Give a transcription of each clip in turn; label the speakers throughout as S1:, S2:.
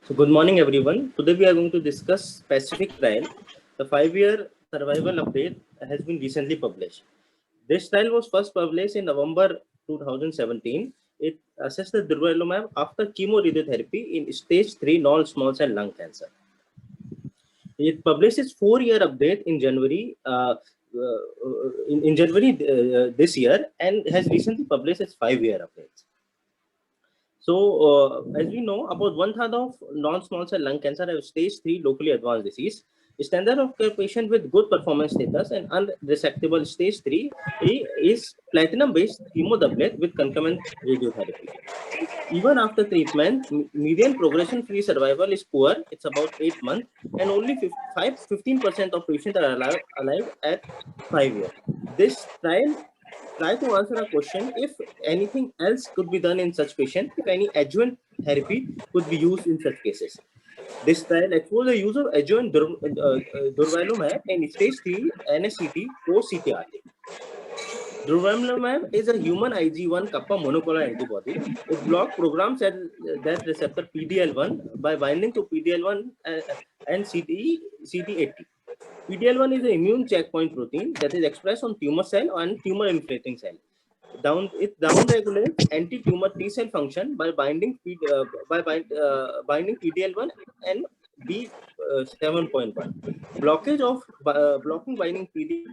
S1: So good morning, everyone. Today we are going to discuss Pacific Trial. The 5-year survival update has been recently published. This trial was first published in November 2017. It assessed the durvalumab after chemoradiotherapy in stage 3 non-small cell lung cancer. It published its 4-year update in January this year, and has recently published its 5-year updates. So, as we know, about one-third of non-small cell lung cancer have stage 3 locally advanced disease. Standard of care patient with good performance status and unresectable stage 3 is platinum-based chemodoublet with concomitant radiotherapy. Even after treatment, median progression-free survival is poor. It's about 8 months, and only 15% of patients are alive at 5 years. This trial try to answer a question if anything else could be done in such patient, if any adjuvant therapy could be used in such cases. This trial explores the use of adjuvant durvalumab in stage 3 NSCT post CTRT. Durvalumab is a human Ig1 kappa monoclonal antibody. It blocks programs at that receptor PDL1 by binding to PDL1 and CD80. PDL1 is an immune checkpoint protein that is expressed on tumor cell and tumor infiltrating cell. It downregulates anti-tumor T cell function by binding binding PDL1 and B7.1. Blockage of blocking binding PD.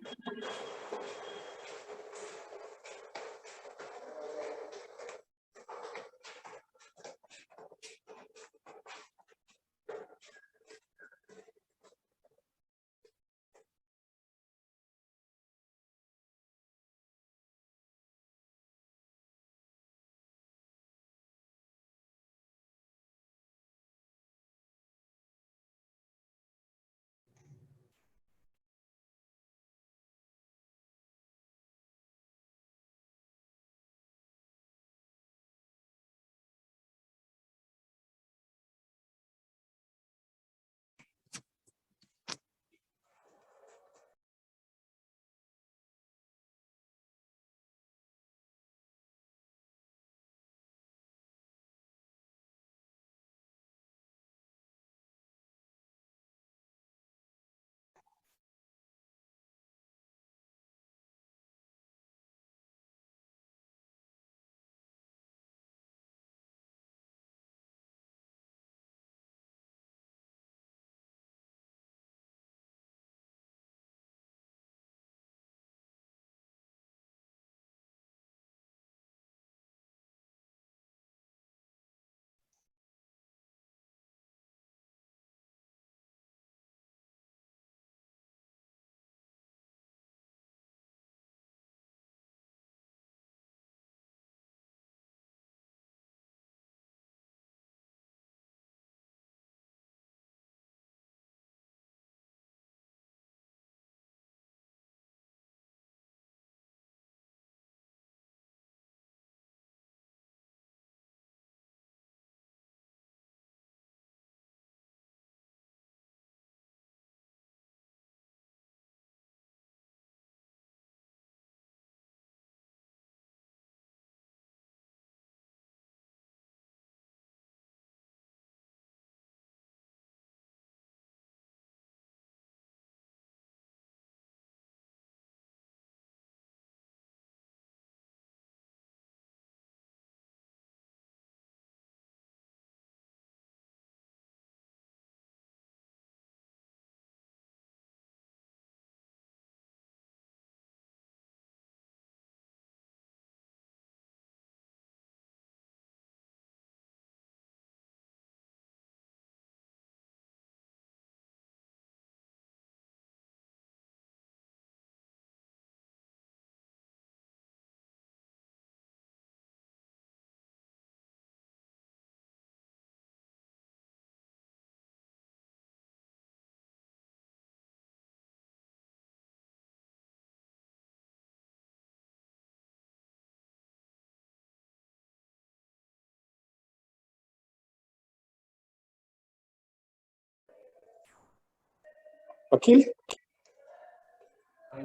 S2: Akhil?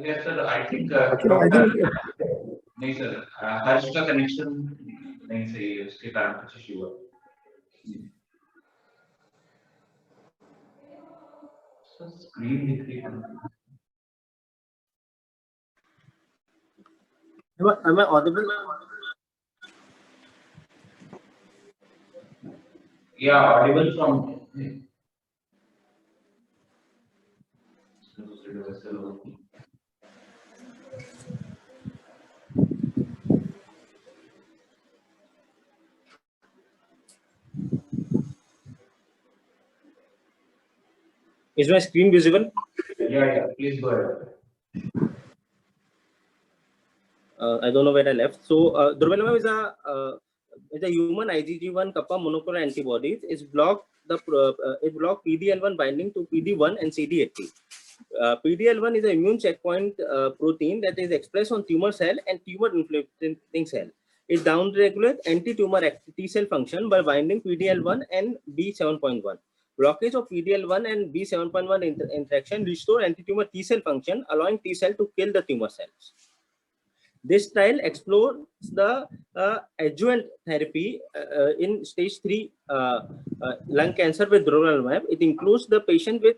S3: Yes, sir. I think
S2: Akhil, I think
S3: नहीं sir हर्ष का connection नहीं सही है उसके कारण कुछ issue हुआ Screen दिख रही है.
S1: Am I audible?
S3: Yeah, audible from.
S1: Is my screen visible?
S3: Yeah. Please go ahead.
S1: I don't know where I left. So durvalumab is a human IgG1 kappa monoclonal antibodies. It block PD-L1 binding to PD-1 and CD80. PD-L1 is an immune checkpoint protein that is expressed on tumor cell and tumor infiltrating cell. It downregulates anti-tumor T cell function by binding PD-L1 and B7.1. Blockage of PD-L1 and B7.1 interaction restore anti-tumor T cell function, allowing T cell to kill the tumor cells. This trial explores the adjuvant therapy in stage 3 lung cancer with durvalumab. It includes the patient with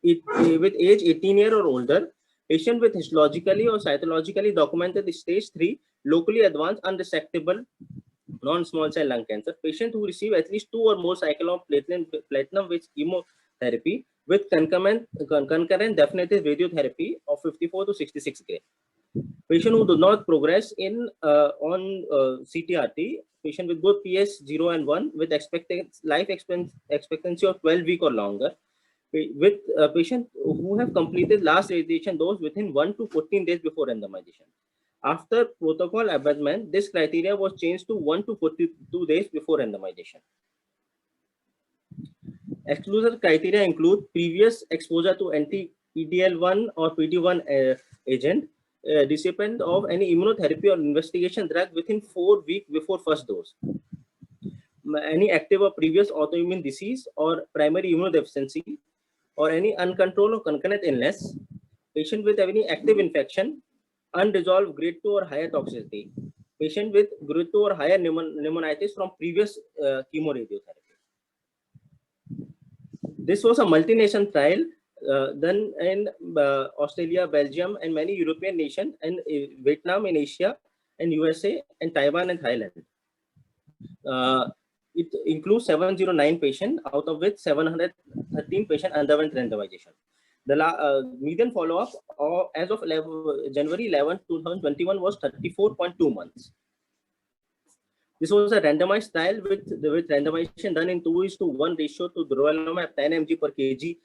S1: age 18 years or older, patient with histologically or cytologically documented stage 3 locally advanced unresectable non-small cell lung cancer, patient who receive at least 2 or more cycle of platinum-based chemotherapy with concurrent definitive radiotherapy of 54 to 66 gray. Patient who do not progress on CTRT, patient with both PS0 and 1 with life expectancy of 12 weeks or longer, with patient who have completed last radiation dose within 1 to 14 days before randomization. After protocol amendment, this criteria was changed to 1 to 42 days before randomization. Exclusion criteria include previous exposure to anti-PD-L1 or PD-1 agent, recipient of any immunotherapy or investigation drug within 4 weeks before first dose, any active or previous autoimmune disease or primary immunodeficiency, or any uncontrolled or concurrent illness, patient with any active infection, unresolved grade 2 or higher toxicity, patient with grade 2 or higher pneumonitis from previous chemoradiotherapy. This was a multinational trial done in Australia, Belgium, and many European nations, and Vietnam in Asia, and USA, and Taiwan and Thailand. It includes 709 patients, out of which 713 patients underwent randomization. The median follow-up as of January 11, 2021 was 34.2 months. This was a randomized trial with randomization done in 2:1 ratio to durvalumab 10 mg per kg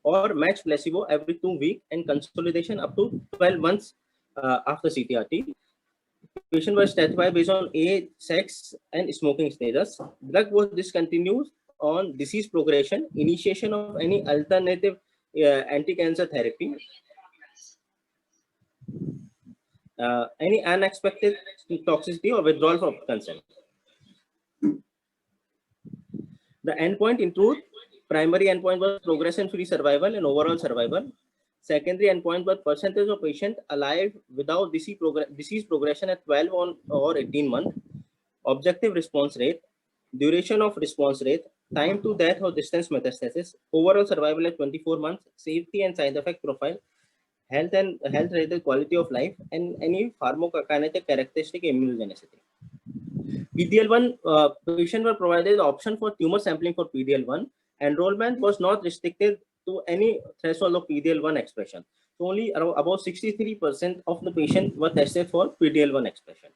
S1: or match placebo every 2 weeks and consolidation up to 12 months after CTRT. Patient was stratified based on age, sex, and smoking status. Drug was discontinued on disease progression, initiation of any alternative anti-cancer therapy, any unexpected toxicity or withdrawal from consent. The endpoint include primary endpoint was progression-free survival and overall survival. Secondary endpoint was percentage of patient alive without disease progression at 12 or 18 months. Objective response rate, duration of response rate, time to death or distance metastasis, overall survival at 24 months, safety and side effect profile, health-related quality of life, and any pharmacokinetic characteristic immunogenicity. PD-L1 patient were provided option for tumor sampling for PD-L1. Enrollment was not restricted to any threshold of PD-L1 expression. So only about 63% of the patient were tested for PD-L1 expression.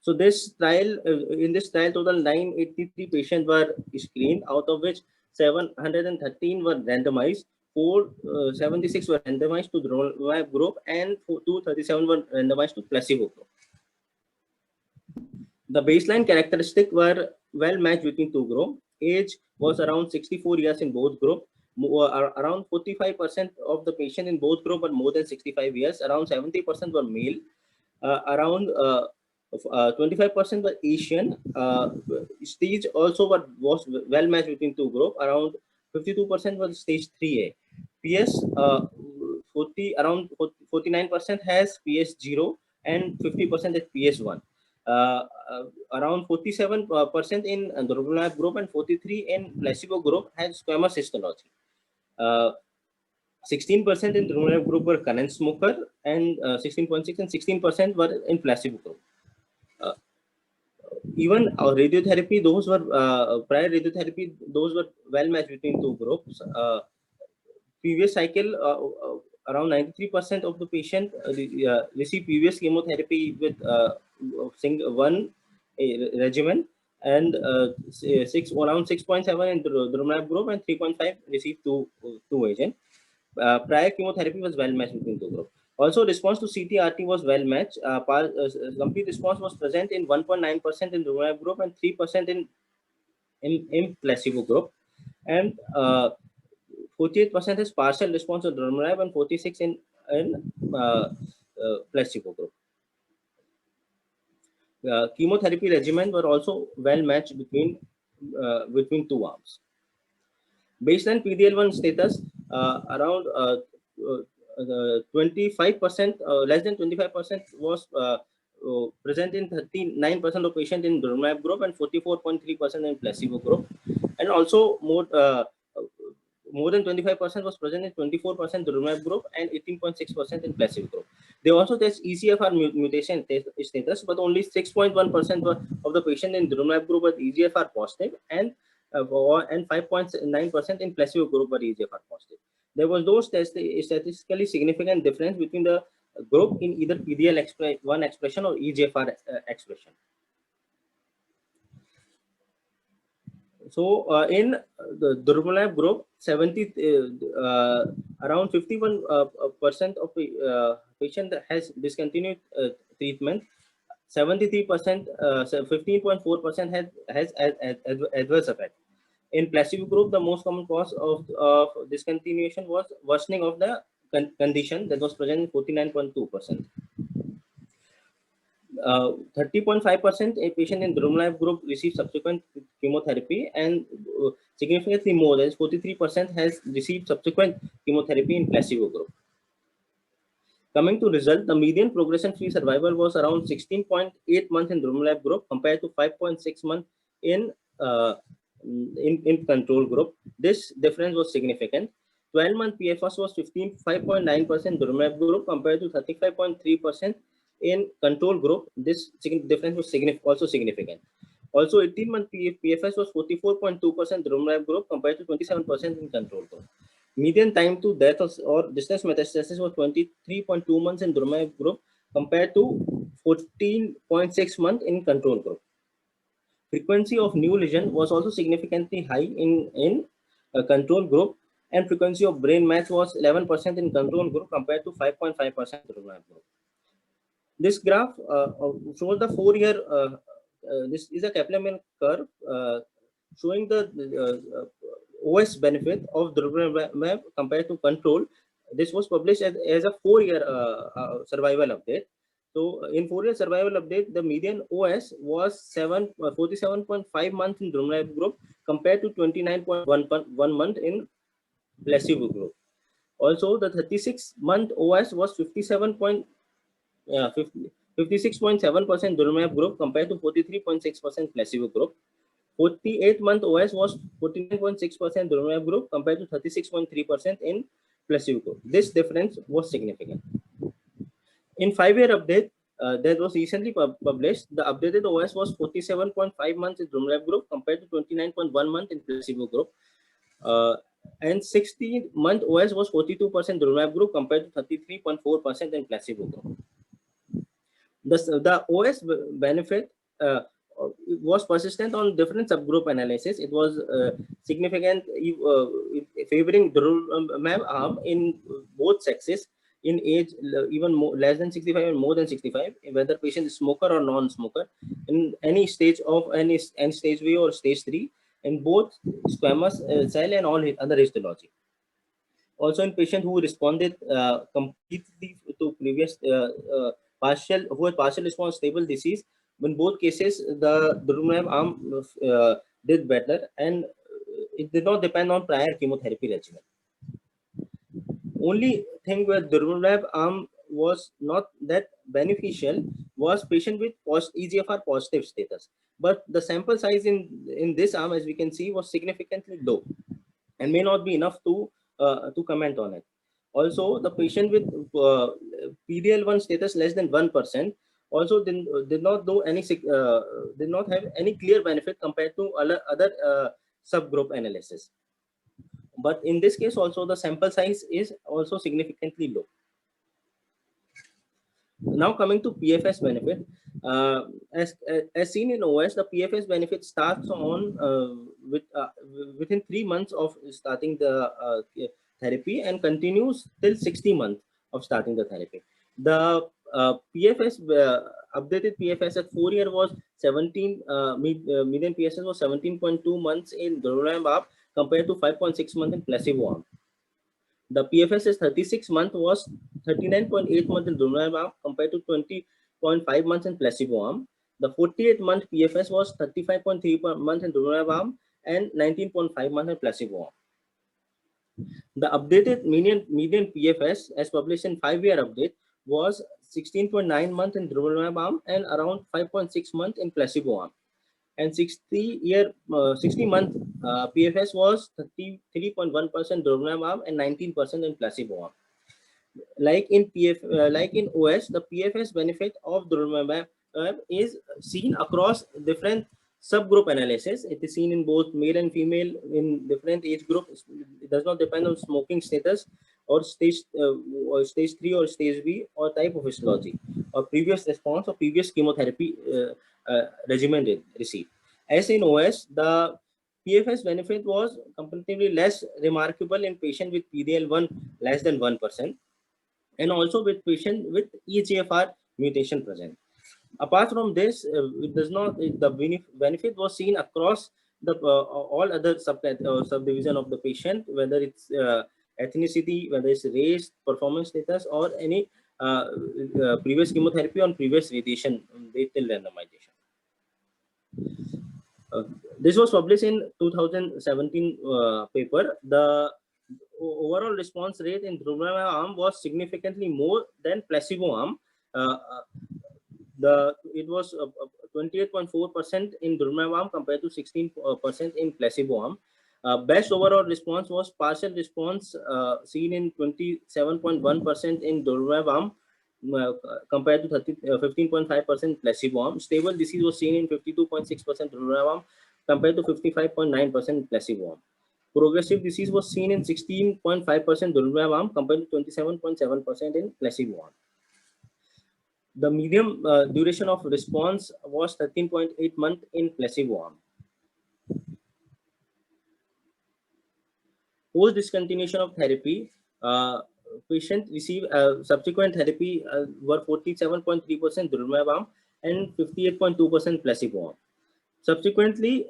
S1: So this trial, in this trial, total 983 patients were screened, out of which 713 were randomized, 476 were randomized to durvalumab group, and 237 were randomized to placebo group. The baseline characteristics were well matched between two groups. Age was around 64 years in both groups. Around 45% of the patients in both groups were more than 65 years. Around 70% were male. Around 25% were Asian. Stage also was well matched between two groups. Around 52% was stage 3A. PS around 49% has PS0 and 50% is PS1. Around 47% in durvalumab group and 43% in placebo group has squamous histology. 16% in durvalumab group were current smoker, and 16.6 and 16% were in placebo group. Even radiotherapy, those were prior radiotherapy, those were well matched between two groups. Previous cycle, around 93% of the patient received previous chemotherapy with one regimen, and around 6.7 in the durvalumab group and 3.5 received two agent. Prior chemotherapy was well matched between two groups. Also, response to CTRT was well matched. Complete response was present in 1.9% in durvalumab group and 3% in placebo group, and 48% is partial response to durvalumab and 46 in placebo group. Chemotherapy regimen were also well matched between two arms. Baseline PDL1 status, around 25%, less than 25% was present in 39% of patients in durvalumab group and 44.3% in placebo group, and also more than 25% was present in 24% durvalumab group and 18.6% in placebo group. They also test EGFR mutation status, but only 6.1% of the patient in durvalumab group were EGFR positive, and 5.9% in placebo group were EGFR positive. There was no statistically significant difference between the group in either PDL1 expression or EGFR expression. So in the durvalumab group, around 51% of patient has discontinued treatment. 73%, 15.4% has adverse effect. In placebo group, the most common cause of discontinuation was worsening of the condition, that was present in 49.2%. 30.5% a patient in durvalumab group received subsequent chemotherapy, and significantly more, that is 43% has received subsequent chemotherapy in placebo group. Coming to result, the median progression-free survival was around 16.8 months in durvalumab group compared to 5.6 months in control group. This difference was significant. 12-month PFS was 5.9% durvalumab group compared to 35.3% in control group. This difference was also significant. Also, 18-month PFS was 44.2% durvalumab group compared to 27% in control group. Median time to death or distant metastasis was 23.2 months in durvalumab group compared to 14.6 months in control group. Frequency of new lesion was also significantly high in control group, and frequency of brain mass was 11% in control group compared to 5.5% in durvalumab group. This graph shows the 4-year. This is a Kaplan-Meier curve showing the OS benefit of durvalumab compared to control. This was published as a 4-year survival update. So in 4-year survival update, the median OS was 47.5 months in durvalumab group compared to 29.1 month in placebo group. Also, the 36-month OS was 56.7% durvalumab group compared to 43.6% placebo group. 48-month OS was 49.6% durvalumab group compared to 36.3% in placebo group. This difference was significant. In 5-year update that was recently published, the updated OS was 47.5 months in durvalumab group compared to 29.1 months in placebo group. And 60-month OS was 42% durvalumab group compared to 33.4% in placebo group. The OS benefit was persistent on different subgroup analysis. It was significant, favoring durvalumab arm in both sexes, in age even less than 65 and more than 65, whether patient is smoker or non-smoker, in any stage of any stage V or stage 3, in both squamous cell and all other histology. Also, in patient who responded completely to previous who had partial response stable disease, in both cases the durvalumab arm did better, and it did not depend on prior chemotherapy regimen. Only thing where durvalumab arm was not that beneficial was patient with EGFR positive status, but the sample size in this arm, as we can see, was significantly low and may not be enough to comment on it. Also, the patient with PDL1 status less than 1% also did not do any did not have any clear benefit compared to other subgroup analysis. But in this case, also the sample size is also significantly low. Now coming to PFS benefit, as seen in OS, the PFS benefit starts on within 3 months of starting the therapy and continues till 60 months of starting the therapy. The PFS updated PFS at 4 year was 17 median PFS was 17.2 months in durvalumab compared to 5.6 months in placebo arm. The PFS is 36 months was 39.8 months in durvalumab compared to 20.5 months in placebo arm. The 48-month PFS was 35.3 months in durvalumab and 19.5 months in placebo arm. The updated median PFS as published in 5-year update was 16.9 months in durvalumab arm and around 5.6 months in placebo arm. And 60-month PFS was 33.1% durvalumab arm and 19% in placebo arm. Like in OS, the PFS benefit of durvalumab is seen across different subgroup analysis. It is seen in both male and female in different age groups. It does not depend on smoking status or stage 3 or stage B or type of histology or previous response or previous chemotherapy regimen received. As in OS, the PFS benefit was comparatively less remarkable in patient with PDL1 less than 1%. And also with patient with EGFR mutation present. Apart from this, it does not. The benefit was seen across the all other subdivision of the patient, whether it's ethnicity, whether it's race, performance status, or any previous chemotherapy or previous radiation till randomization. This was published in 2017 paper. The overall response rate in durvalumab arm was significantly more than placebo arm. It was 28.4% in durvalumab arm compared to 16% in placebo arm. Best overall response was partial response seen in 27.1% in durvalumab arm compared to 15.5% placebo arm. Stable disease was seen in 52.6% durvalumab arm compared to 55.9% placebo arm. Progressive disease was seen in 16.5% durvalumab arm compared to 27.7% in placebo arm. The median duration of response was 13.8 months in placebo arm. Post discontinuation of therapy, patient receive subsequent therapy were 47.3% durvalumab arm and 58.2% placebo arm. Subsequently,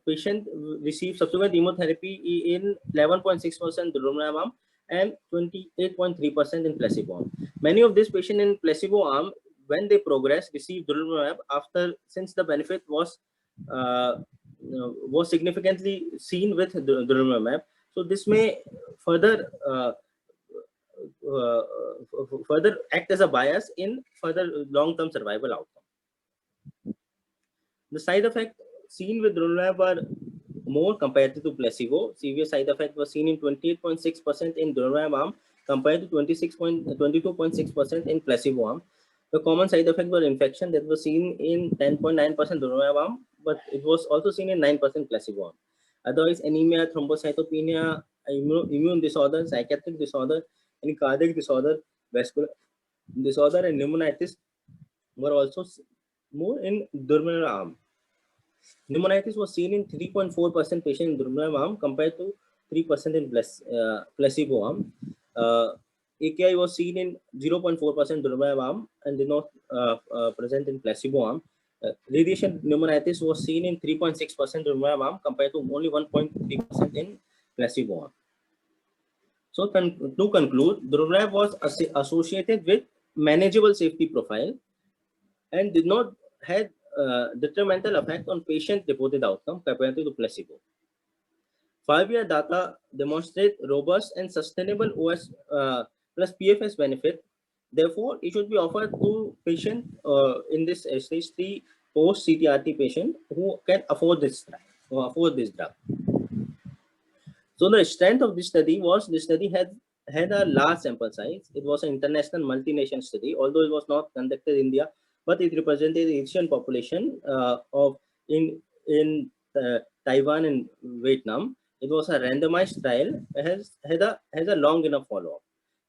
S1: patient received subsequent chemotherapy in 11.6% durvalumab arm and 28.3% in placebo arm. Many of these patients in placebo arm, when they progress, received durvalumab after, since the benefit was significantly seen with durvalumab. So this may further further act as a bias in further long-term survival outcome. The side effect seen with durvalumab are more compared to placebo. Severe side effect was seen in 28.6% in durvalumab arm compared to 22.6% in placebo arm. The common side effect was infection that was seen in 10.9% durvalumab arm, but it was also seen in 9% placebo arm. Otherwise, anemia, thrombocytopenia, immune disorder, psychiatric disorder, any cardiac disorder, vascular disorder, and pneumonitis were also more in durvalumab arm. Pneumonitis was seen in 3.4% patient in durvalumab arm compared to 3% in placebo arm. AKI was seen in 0.4% durvalumab arm and did not present in placebo arm. Radiation pneumonitis was seen in 3.6% durvalumab arm compared to only 1.3% in placebo arm. So to conclude, durvalumab was associated with manageable safety profile and did not have detrimental effect on patient reported outcome compared to the placebo. 5-year data demonstrate robust and sustainable OS plus PFS benefit. Therefore, it should be offered to patient in this stage 3 post CTRT patient who can afford this drug. So the strength of this study was the study had had a large sample size. It was an international multi-nation study, although it was not conducted in India, but it represented the Asian population of in Taiwan and Vietnam. It was a randomized trial. It has a long enough follow-up.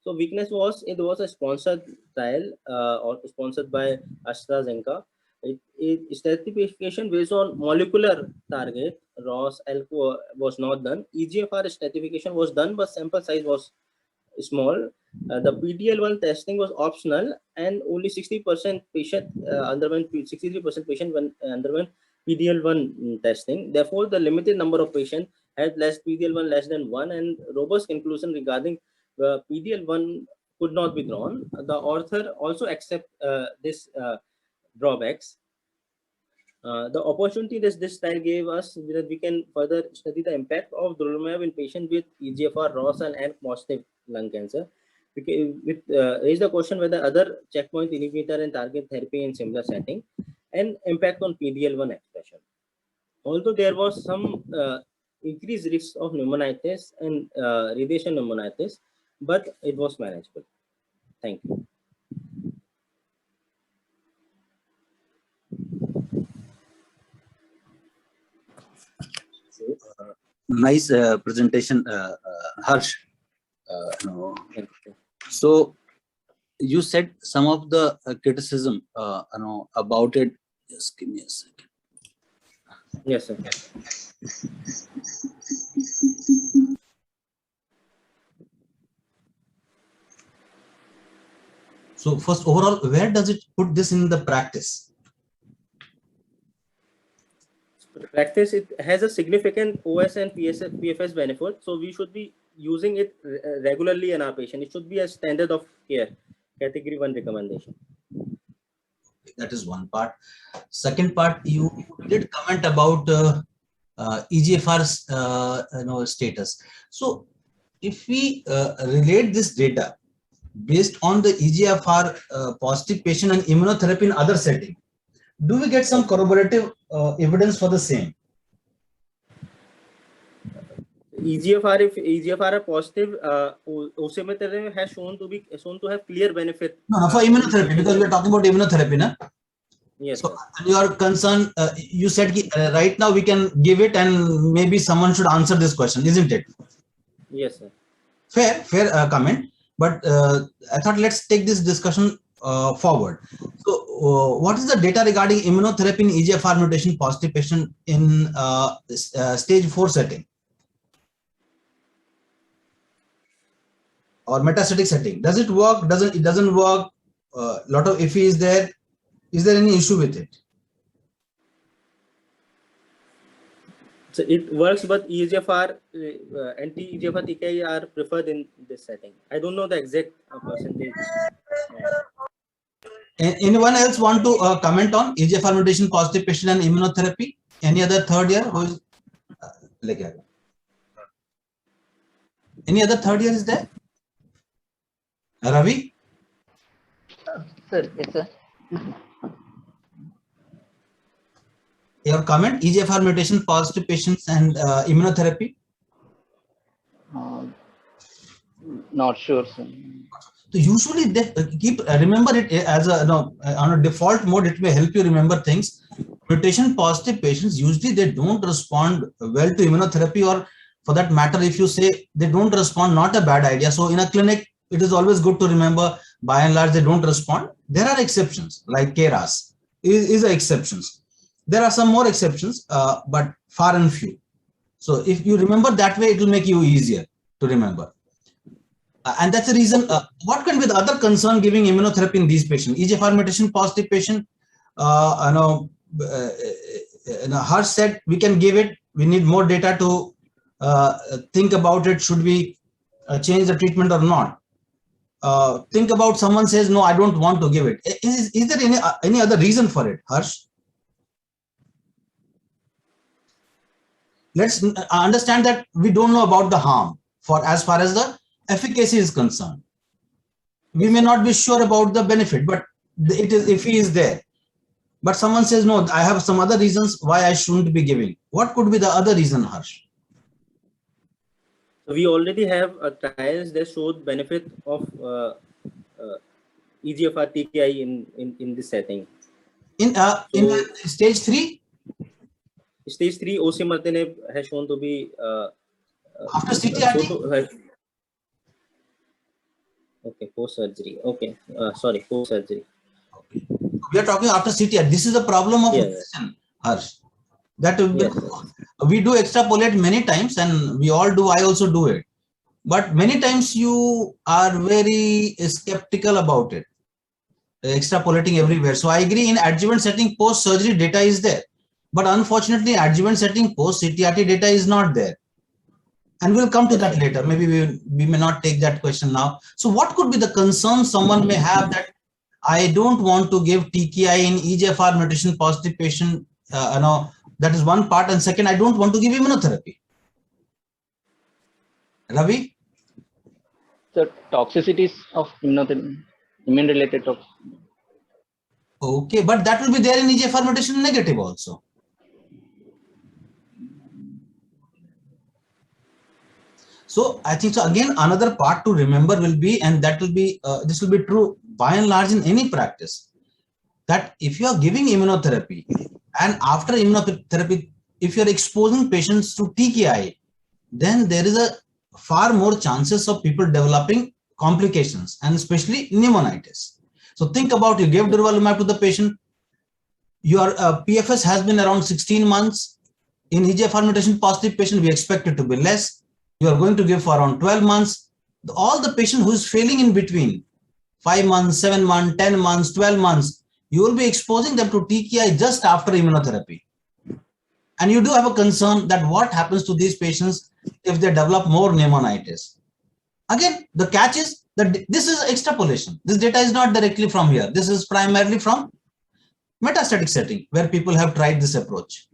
S1: So weakness was it was a sponsored trial or sponsored by AstraZeneca. It stratification based on molecular target ROS ALCO was not done. EGFR stratification was done, but sample size was small. The PDL1 testing was optional, and only 60% patient underwent 63% patient when underwent PDL1 testing. Therefore, the limited number of patients had less PDL1 less than 1, and robust conclusion regarding PDL1 could not be drawn. The author also accept this drawbacks. The opportunity this trial gave us that we can further study the impact of durvalumab in patients with EGFR, ROS, and ALK positive lung cancer. Raise the question whether other checkpoint inhibitor and target therapy in similar setting and impact on PDL1 expression. Although there was some increased risk of pneumonitis and radiation pneumonitis, but it was manageable. Thank you.
S2: Nice presentation, Harsh.
S1: Thank you.
S2: So you said some of the criticism, about it. Just give me a second.
S1: Yes, sir.
S4: So first, overall, where does it put this in the practice?
S1: Practice, it has a significant OS and PFS benefit, so we should be using it regularly in our patient. It should be a standard of care, category 1 recommendation.
S4: That is one part. Second part, you did comment about EGFR's status. So if we relate this data based on the EGFR positive patient and immunotherapy in other setting, do we get some corroborative evidence for the same?
S1: EGFR, if EGFR are positive, osimertinib has shown to have clear benefit.
S4: No, for immunotherapy, because we are talking about immunotherapy, na?
S1: Yes.
S4: So your concern, you said right now we can give it, and maybe someone should answer this question, isn't it?
S1: Yes, sir.
S4: Fair comment. But I thought let's take this discussion forward. So, what is the data regarding immunotherapy in EGFR mutation positive patient in stage 4 setting or metastatic setting? Does it work? It doesn't work? Lot of iffy is there. Is there any issue with it?
S1: So it works, but EGFR, anti-EGFR TKI are preferred in this setting. I don't know the exact percentage.
S4: Anyone else want to comment on EGFR mutation positive patient and immunotherapy? Any other third year? Who is, any other third year is there? Ravi?
S5: Sir, yes, sir.
S4: Your comment, EGFR mutation positive patients and immunotherapy?
S5: Not sure, sir.
S4: So usually they remember it as on a default mode. It may help you remember things. Mutation positive patients, usually they don't respond well to immunotherapy, or for that matter, if you say they don't respond, not a bad idea. So in a clinic, it is always good to remember, by and large, they don't respond. There are exceptions, like KRAS is exceptions. There are some more exceptions, but far and few. So if you remember that way, it will make you easier to remember. And that's the reason. What can be the other concern giving immunotherapy in these patients? EGFR mutation positive patient, Harsh said we can give it. We need more data to think about it. Should we change the treatment or not? Think about someone says, no, I don't want to give it. Is there any other reason for it, Harsh? Let's understand that we don't know about the harm for as far as the efficacy is concerned. We may not be sure about the benefit, but it is if he is there. But someone says, no, I have some other reasons why I shouldn't be giving. What could be the other reason, Harsh?
S1: We already have trials that showed benefit of EGFR TKI in this setting.
S4: In
S1: So
S4: stage 3,
S1: stage 3 osimertinib has shown to be
S4: after CTRT.
S1: Okay, post surgery. Okay, sorry, post surgery.
S4: Okay. We are talking after CTRT. This is the problem of nutrition, Harsh. That we do extrapolate many times, and we all do. I also do it, but many times you are very skeptical about it, extrapolating everywhere. So I agree, in adjuvant setting, post surgery data is there, but unfortunately, adjuvant setting, post CTRT data is not there. And we'll come to that later. Maybe we may not take that question now. So what could be the concern someone may have, that I don't want to give TKI in EGFR mutation positive patient? That is one part. And second, I don't want to give immunotherapy. Ravi?
S5: So toxicities of immune-related toxicity.
S4: Okay, but that will be there in EGFR mutation negative also. So I think so. Again, another part to remember will be, and that will be, this will be true by and large in any practice, that if you are giving immunotherapy and after immunotherapy, if you are exposing patients to TKI, then there is a far more chances of people developing complications, and especially pneumonitis. So think about, you gave durvalumab to the patient, your PFS has been around 16 months. In EGFR mutation positive patient, we expect it to be less. You are going to give for around 12 months. All the patient who is failing in between 5 months, 7 months, 10 months, 12 months, you will be exposing them to TKI just after immunotherapy. And you do have a concern that what happens to these patients if they develop more pneumonitis. Again, the catch is that this is extrapolation. This data is not directly from here. This is primarily from metastatic setting where people have tried this approach.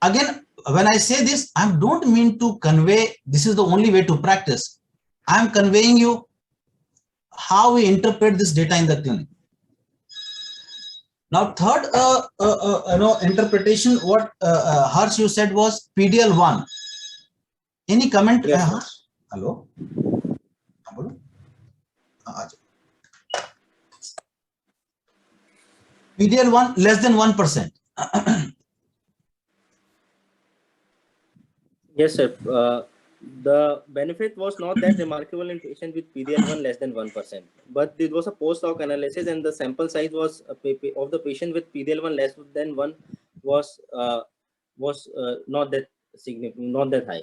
S4: Again, when I say this, I don't mean to convey this is the only way to practice. I am conveying you how we interpret this data in the clinic. Now, third interpretation, what Harsh you said was PDL1. Any comment?
S1: Yes,
S4: Hello? PDL1 less than 1%.
S1: Yes, sir. The benefit was not that remarkable in patients with PDL1 less than 1%, but it was a post-hoc analysis, and the sample size was of the patient with PDL1 less than 1 was not that significant, not that high.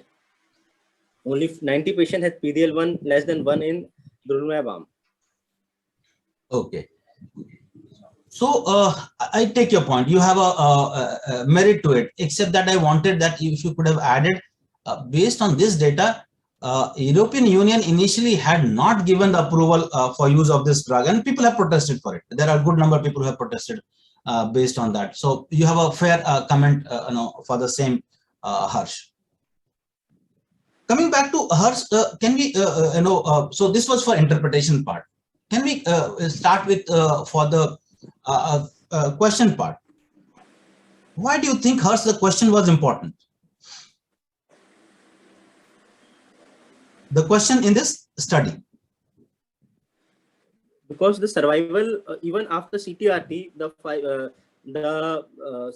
S1: Only 90 patients had PDL1 less than 1 in durvalumab arm.
S4: Okay. So I take your point. You have a merit to it, except that I wanted that if you could have added, based on this data, European Union initially had not given the approval for use of this drug, and people have protested for it. There are a good number of people who have protested based on that. So you have a fair comment for the same, Harsh. Coming back to Harsh, can we, so this was for interpretation part. Can we start with for the question part? Why do you think, Harsh, the question was important? The question in this study.
S1: Because the survival, even after CTRT, the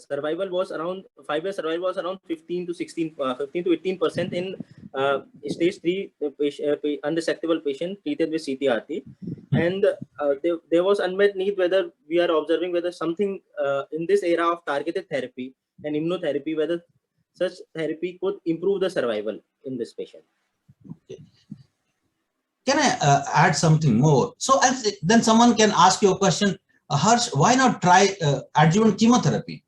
S1: survival was around 5-year survival was around 15 to 18% in stage 3 unresectable patient treated with CTRT, and there was unmet need whether we are observing whether something in this era of targeted therapy and immunotherapy, whether such therapy could improve the survival in this patient.
S4: Okay. Can I add something more? So then someone can ask you a question, Harsh, why not try adjuvant chemotherapy?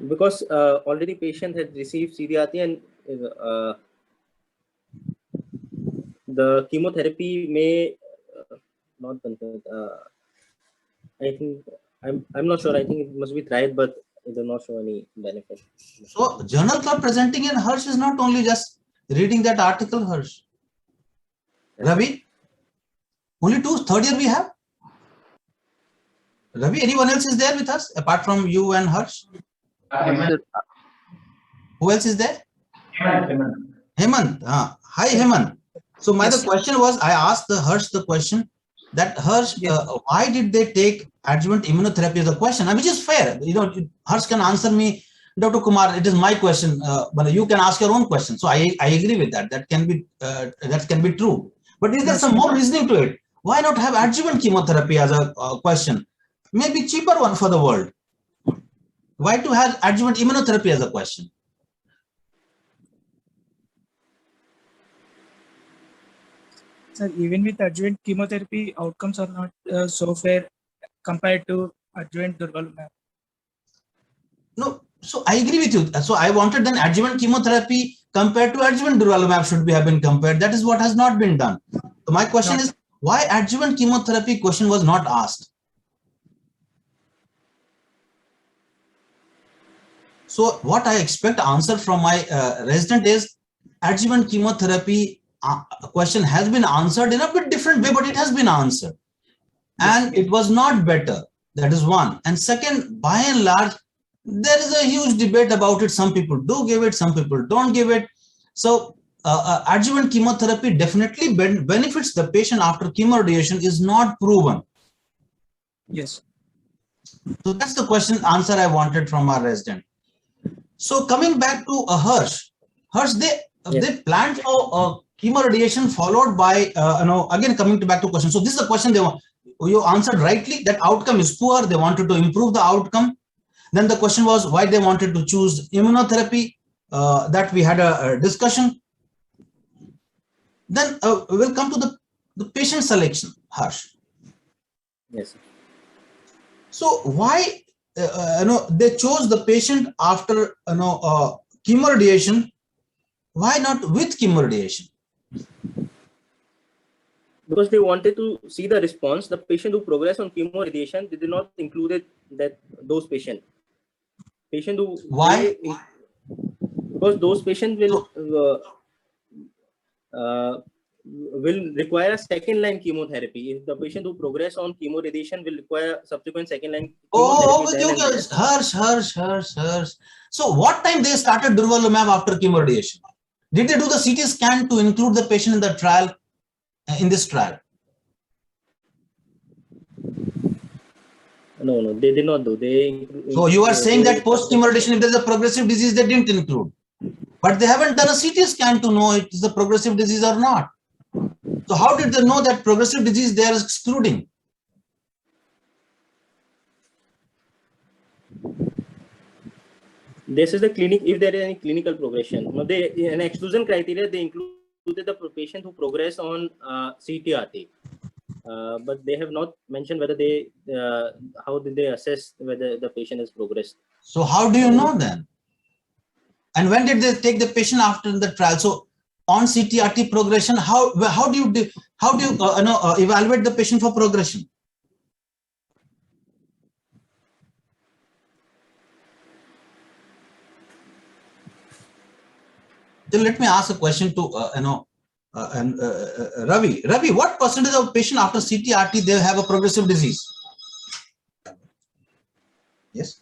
S1: Because already patient had received CTRT, and the chemotherapy may not contain. I think I'm not sure. I think it must be tried, but it does not show any benefit.
S4: So journal club presenting in Harsh is not only just reading that article, Harsh. Ravi, only 2 third year we have? Ravi, anyone else is there with us apart from you and Harsh?
S3: Hemant,
S4: Who else is there?
S3: Hemant.
S4: Hemant. Hi, Hemant. So my
S6: Yes,
S4: the question was, I asked the Harsh the question that Harsh,
S6: Yes.
S4: why did they take adjuvant immunotherapy as a question? Which is fair. You know, Harsh can answer me, Dr. Kumar. It is my question, but you can ask your own question. So I agree with that. That can be true. But is there
S6: Yes.
S4: some more reasoning to it? Why not have adjuvant chemotherapy as a question? Maybe cheaper one for the world. Why to have adjuvant immunotherapy as a question?
S6: Sir, even with adjuvant chemotherapy, outcomes are not so fair compared to adjuvant durvalumab.
S4: No, so I agree with you. So I wanted then adjuvant chemotherapy compared to adjuvant durvalumab should have been compared. That is what has not been done. So my question is, why adjuvant chemotherapy question was not asked? So what I expect answer from my resident is adjuvant chemotherapy question has been answered in a bit different way, but it has been answered. And it was not better. That is one. And second, by and large, there is a huge debate about it. Some people do give it, some people don't give it. So adjuvant chemotherapy definitely benefits the patient after chemoradiation is not proven.
S6: Yes.
S4: So that's the question answer I wanted from our resident. So coming back to Harsh, they planned for chemoradiation followed by again coming back to question. So this is the question you answered rightly, that outcome is poor. They wanted to improve the outcome. Then the question was why they wanted to choose immunotherapy. That we had a discussion. Then we'll come to the patient selection, Harsh.
S1: Yes.
S4: So why they chose the patient after chemoradiation? Why not with chemoradiation?
S1: Because they wanted to see the response. The patient who progressed on chemoradiation, they did not include those patients. Patient who
S4: Why?
S1: Because those patients will require a second line chemotherapy. If the patient who progress on chemoradiation will require subsequent second line chemotherapy.
S4: Harsh. So what time they started durvalumab after chemoradiation? Did they do the CT scan to include the patient in the trial? In this trial?
S1: No, they did not do.
S4: So you are saying that post chemoradiation, if there is a progressive disease, they didn't include, but they haven't done a CT scan to know it is a progressive disease or not. So how did they know that progressive disease they are excluding?
S1: This is the clinic. If there is any clinical progression, an exclusion criteria they included the patient who progressed on CTRT, but they have not mentioned whether they how did they assess whether the patient has progressed.
S4: So how do you know then? And when did they take the patient after the trial? So on CTRT progression, how do you evaluate the patient for progression? Then let me ask a question to Ravi. Ravi, what percentage of patient after CTRT they have a progressive disease? Yes.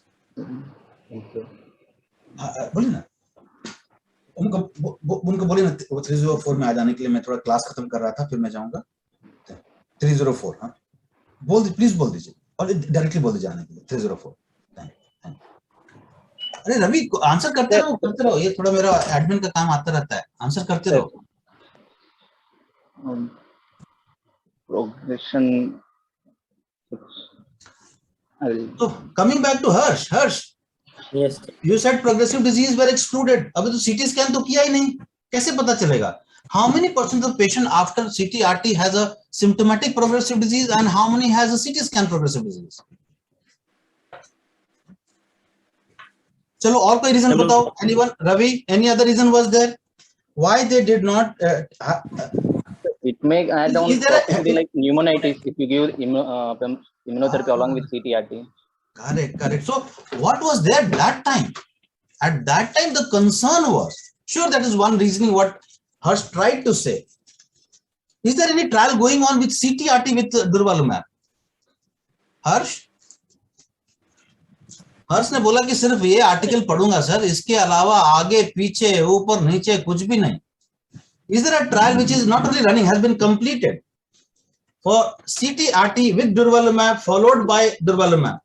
S4: बोलिए ना. उनको बोलिए ना 304 में आ जाने के लिए. मैं थोड़ा क्लास खत्म कर रहा था, फिर मैं जाऊंगा. 304. हाँ. प्लीज बोल दीजिए और डायरेक्टली बोल दीजिए आने के लिए. 304. अरे रवि आंसर करते रहो. ये थोड़ा मेरा एडमिन का काम आता रहता है. आंसर करते रहो.
S5: Progression.
S4: So coming back to Harsh.
S1: Yes.
S4: You said progressive disease were excluded. अभी तो CT scan तो किया ही नहीं. कैसे पता चलेगा? How many percent of patient after CTRT has a symptomatic progressive disease and how many has a CT scan progressive disease? चलो और कोई reason बताओ. Anyone? Ravi, any other reason was there? Why they did not?
S5: It may add on something like pneumonitis if you give immunotherapy along with CTRT.
S4: Correct. So what was there at that time? At that time, the concern was, sure, that is one reasoning what Harsh tried to say. Is there any trial going on with CTRT with durvalumab? Harsh? हर्ष ने बोला कि सिर्फ ये article पढ़ूंगा sir, इसके अलावा आगे पीछे ऊपर नीचे कुछ भी नहीं. Is there a trial which is not only running, has been completed for CT-RT with durvalumab followed by durvalumab?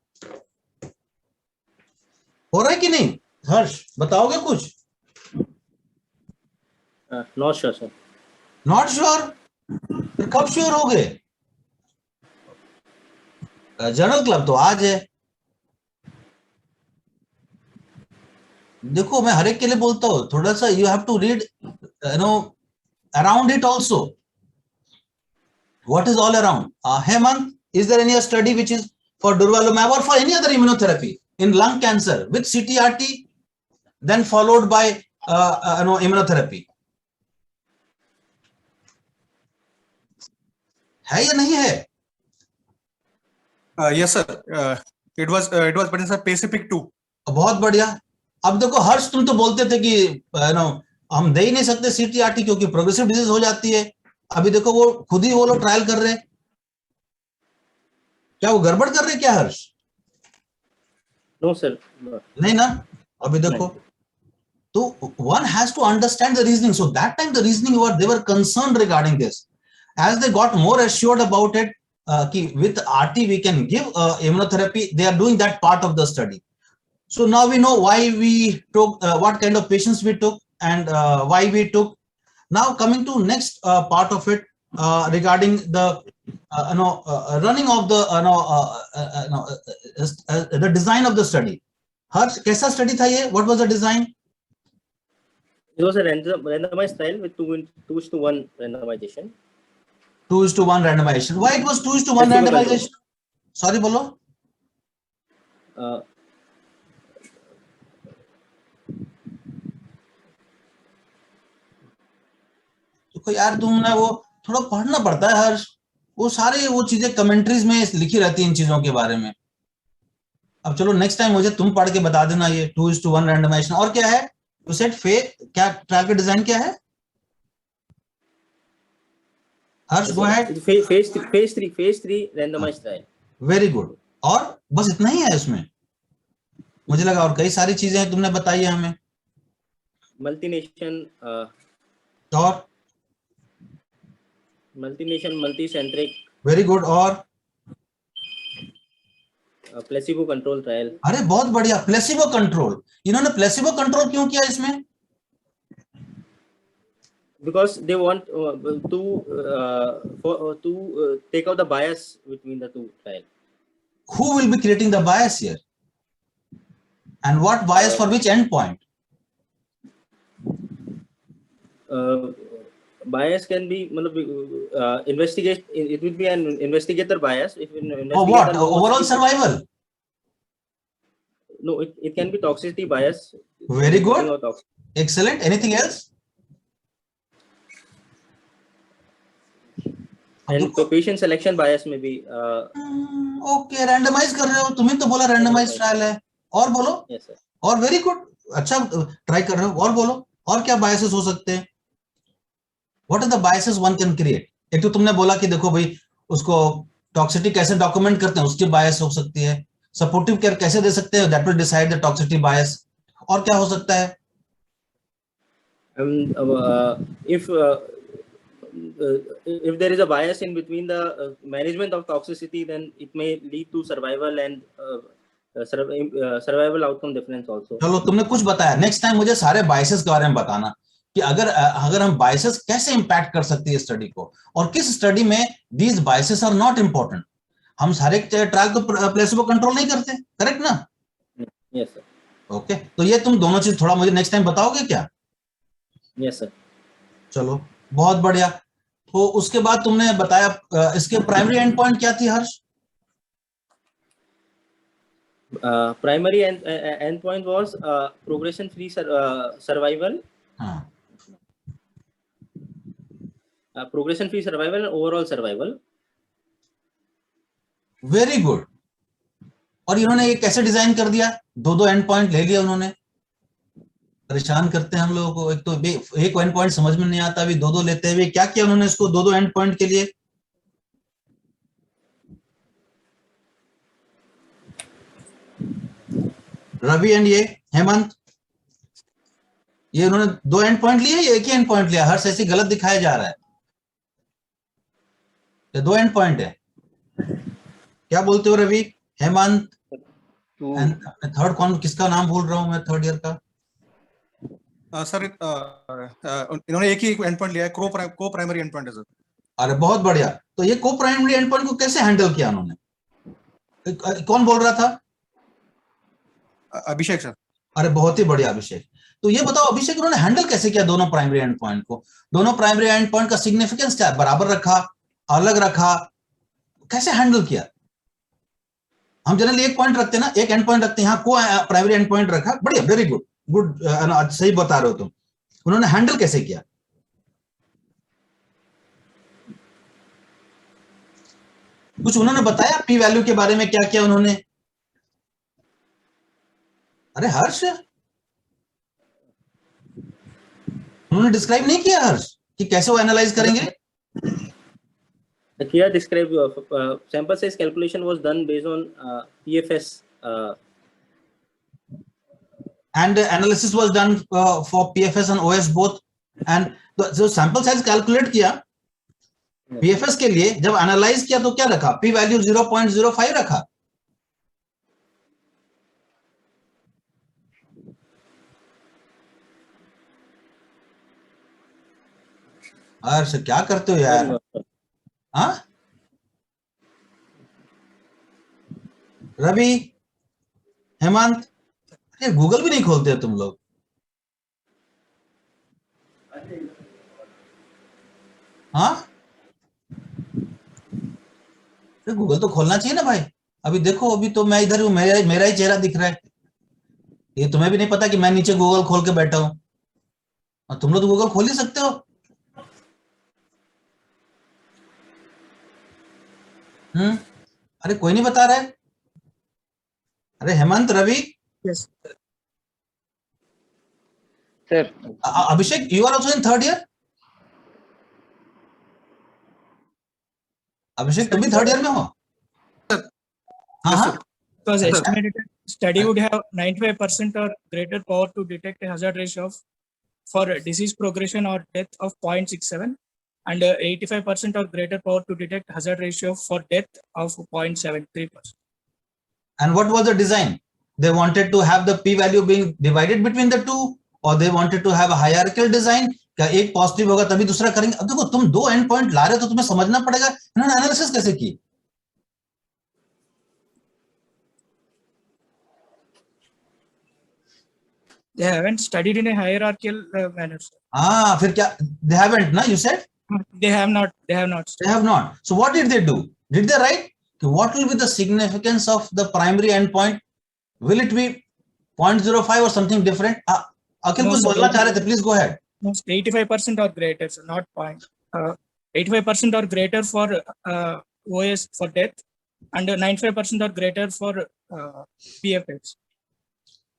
S4: हो रहा है कि नहीं हर्ष, बताओगे कुछ?
S1: Not sure, sir.
S4: Not sure? फिर कब श्योर हो गए? जर्नल क्लब तो आज है. देखो मैं हर एक के लिए बोलता हूँ, थोड़ा सा you have to read around it also. What is all around? Hemant, is there any study which is for durvalumab or for any other immunotherapy in lung cancer with CT-RT then followed by immunotherapy? है या नहीं है?
S7: Yes, sir. It was put in Pacific 2.
S4: बहुत बढ़िया. अब देखो हर्ष, तुम तो बोलते थे कि हम दे ही नहीं सकते CT-RT क्योंकि प्रोग्रेसिव डिजीज हो जाती है. अभी देखो वो खुद ही वो लोग ट्रायल कर रहे हैं. क्या वो गड़बड़ कर रहे हैं क्या हर्ष?
S1: No, sir.
S4: नहीं ना. अभी देखो तो one has to understand the reasoning. So that time the reasoning they were concerned regarding this. As they got more assured about it, with RT we can give immunotherapy, they are doing that part of the study. So now we know why we took, what kind of patients we took, and why we took. Now coming to next part of it, regarding the running of the design of the study. Harsh, कैसा study था ये? What was the design?
S1: It was a randomized trial with 2:1 randomization.
S4: 2:1 randomization. Why it was 2:1 randomization? Sorry, bolo. तो यार तुमने वो थोड़ा पढ़ना पड़ता है हर्ष. वो सारे वो चीजें कमेंट्रीज में लिखी रहती हैं इन चीजों के बारे में. अब चलो नेक्स्ट टाइम मुझे तुम पढ़ के बता देना ये 2:1 randomization. और क्या है? You said क्या ट्रायल का डिजाइन क्या है? Harsh go ahead.
S1: phase 3 randomized trial.
S4: Very good. और बस इतना ही है इसमें? मुझे लगा और कई सारी चीजें तुमने बताई है हमें.
S1: Multi-nation,
S4: और
S1: multi-centric.
S4: Very good. और
S1: placebo control trial.
S4: अरे बहुत बढ़िया. Placebo control. इन्होंने प्लेसिबो कंट्रोल क्यों किया इसमें?
S1: Because they want to take out the bias between the two trials.
S4: Who will be creating the bias here? And what bias for which endpoint?
S1: Bias can be investigate. It would be an investigator bias. If
S4: Or what? Overall survival.
S1: No, it can be toxicity bias.
S4: Very good. Excellent. Anything else?
S1: And patient selection bias may be.
S4: Okay, randomize कर रहे हो. तुम्हें तो बोला randomized trial है. और बोलो.
S1: Yes, sir.
S4: और very good. अच्छा ट्राई कर रहे हो. और बोलो. और क्या biases हो सकते हैं? What are the biases one can create? एक तो तुमने बोला कि देखो भाई उसको टॉक्सिसिटी कैसे डॉक्यूमेंट करते हैं उसकी बायस हो सकती है. सपोर्टिव केयर कैसे दे सकते हैं, that will decide the toxicity bias. और क्या हो सकता है?
S1: If there is a bias in between the management of toxicity, then it may lead to survival and survival outcome difference also.
S4: चलो तुमने कुछ बताया. नेक्स्ट टाइम मुझे सारे बायसेस के बारे में बताना कि अगर हम बायसेस कैसे इंपैक्ट कर सकती है स्टडी को, और किस स्टडी में these biases are not important. हम सारे ट्रायल तो प्लेसिबो कंट्रोल नहीं करते, करेक्ट ना?
S1: Yes sir.
S4: ओके, तो ये तुम दोनों चीज थोड़ा मुझे नेक्स्ट टाइम बताओगे क्या?
S1: Yes sir.
S4: चलो बहुत बढ़िया. तो उसके बाद तुमने बताया इसके प्राइमरी एंड पॉइंट क्या थी हर्ष?
S1: Primary endpoint was progression-free survival. Progression-free survival and overall survival.
S4: Very good. और इन्होंने ये कैसे डिजाइन कर दिया? दो एंड पॉइंट ले लिया उन्होंने. परेशान करते हैं हम लोगों को. एक तो एक एंड पॉइंट समझ में नहीं आता, अभी दो लेते हुए क्या किया उन्होंने इसको दो एंड पॉइंट के लिए? रवि एंड ये हेमंत, ये उन्होंने 2 एंड पॉइंट लिए या एक ही एंड पॉइंट लिया? हर्ष ऐसे गलत दिखाया जा रहा है, ये 2 एंड पॉइंट है। क्या बोलते हो रवि, हेमंत? थर्ड कौन, किसका नाम भूल रहा हूं मैं, थर्ड ईयर का?
S7: सर इन्होंने एक ही एंड पॉइंट लिया है, को प्राइमरी एंड पॉइंट है सर।
S4: अरे बहुत बढ़िया। तो ये को प्राइमरी एंड पॉइंट को कैसे हैंडल किया उन्होंने? कौन बोल रहा था?
S7: अभिषेक सर।
S4: अरे बहुत ही बढ़िया अभिषेक। तो ये बताओ अभिषेक, उन्होंने हैंडल कैसे किया दोनों प्राइमरी एंड पॉइंट को? दोनों प्राइमरी एंड पॉइंट का सिग्निफिकेंस क्या है? बराबर रखा, अलग रखा, कैसे हैंडल किया? हम जनरली एक पॉइंट रखते हैं ना, एक एंड पॉइंट रखते हैं, यहाँ को प्राइमरी एंड पॉइंट रखा, बढ़िया, वेरी गुड, गुड, सही बता रहे हो तुम। उन्होंने हैंडल कैसे किया? कुछ उन्होंने बताया पी वैल्यू के बारे में, क्या क्या उन्होंने? अरे हर्ष, उन्होंने डिस्क्राइब नहीं किया हर्ष कि कैसे वो एनालाइज करेंगे?
S1: Here describe sample size calculation was done based on PFS
S4: and analysis was done for PFS and OS both, and जो sample size calculate किया PFS के लिए, जब एनालाइज किया तो क्या रखा? p वैल्यू 0.05 रखा। हर्ष क्या करते हो यार? हाँ रवि, हेमंत, अरे गूगल भी नहीं खोलते हो तुम लोग? हाँ, गूगल तो खोलना चाहिए ना भाई। अभी देखो, अभी तो मैं इधर हूं, मेरा ही चेहरा दिख रहा है। ये तुम्हें भी नहीं पता कि मैं नीचे गूगल खोल के बैठा हूं, और तुम लोग तो गूगल खोल ही सकते हो। अरे कोई नहीं बता रहा है। अरे Hemant, Ravi,
S6: Yes.
S5: Sir.
S4: Abhishek, you are also in third year? अभिषेक तुम भी थर्ड ईयर में हो? हाँ हाँ।
S6: It was estimated that study would have 95% or greater power to detect a hazard ratio of for disease progression or death of 0.67 and 85% or greater power to detect hazard ratio for death of 0.73%.
S4: And what was the design? They wanted to have the p value being divided between the two, or they wanted to have a hierarchical design? क्या एक positive होगा तभी दूसरा करेंगे? अब देखो, तुम 2 and point ला रहे हो तो तुम्हें समझना पड़ेगा इन्होंने एनालिसिस कैसे की।
S6: They haven't studied in a hierarchical manner.
S4: हाँ, फिर क्या? They haven't, ना? You said
S6: they have not. They have not.
S4: So what did they do? Did they write what will be the significance of the primary endpoint? Will it be 0.05 or something different? Akhil कुछ बोलना चाह रहे थे, please go ahead.
S6: 85% or greater, so not 85% or greater for OS for death, and 95% or greater for PFS.